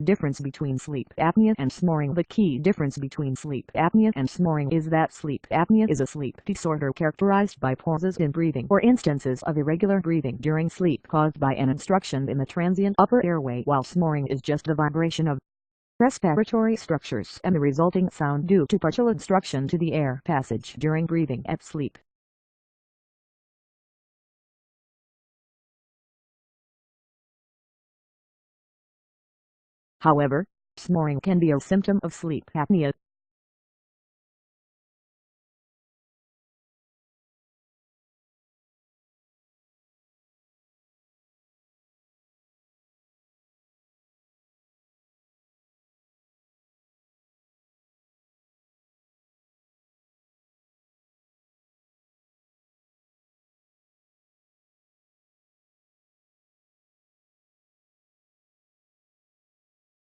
Difference between sleep apnea and snoring. The key difference between sleep apnea and snoring is that sleep apnea is a sleep disorder characterized by pauses in breathing or instances of irregular breathing during sleep caused by an obstruction in the transient upper airway, while snoring is just the vibration of respiratory structures and the resulting sound due to partial obstruction to the air passage during breathing at sleep. However, snoring can be a symptom of sleep apnea.